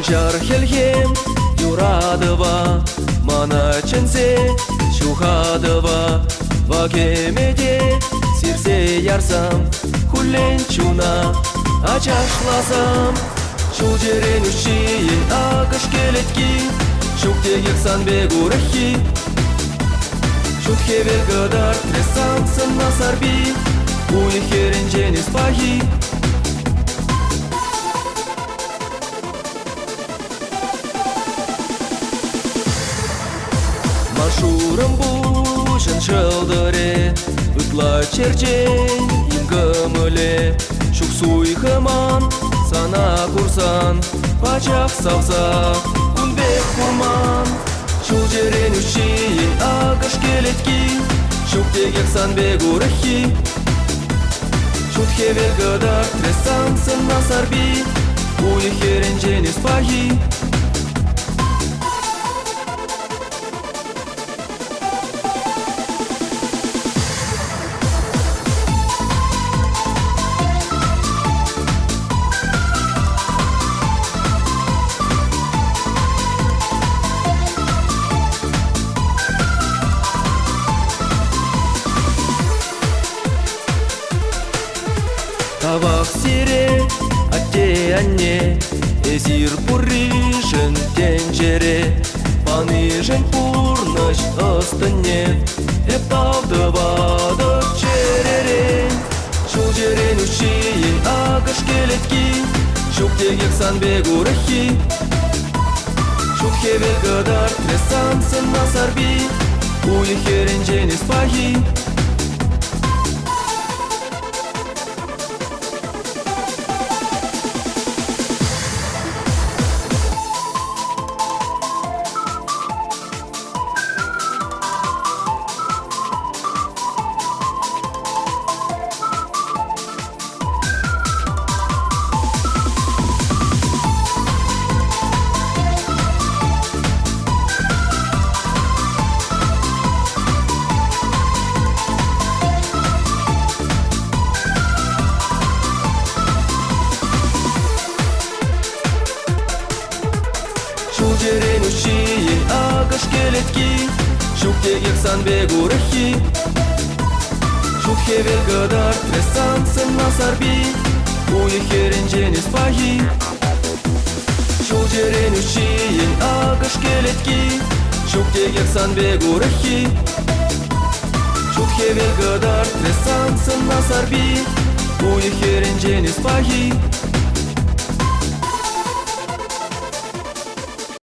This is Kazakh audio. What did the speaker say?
Анчар хелхем юрадова, мана ченсе шухадова, вакемеде сирсе ярсам, хулен чуна ачашласам. Шулжерен ушиин акыш келетки, шуктегек санбек урахи. Шутхевел гадар тресансын насарби, уихерен женис пахи. Машурым бушын шылдыре, ытла черчен ингымыле. Шук суйхыман сана курсан, пачак савса кунбек курман. Шул жерен ушиин акыш келетки, шуктегек санбек урахи. Шутхевел гадар тресансын насарби, уихерен женис пахи. Тавак сире, атте анне, эзир пуришен тенджере, панышен пурныш ыстыне, эптавдыва черере. Шул жерен ушиин акыш келетки, шуктегек санбек урахи. Шутхевел гадар тресансын насарби, уихерен женис пахи. Шулжерен ушиин акыш келетки, шуктегек санбек урахи. Шутхевел гадар тресансын насарби, уихерен женис пахи. Шулжерен ушиин акыш келетки, шуктегек санбек урахи. Шутхевел гадар тресансын насарби, уихерен женис пахи.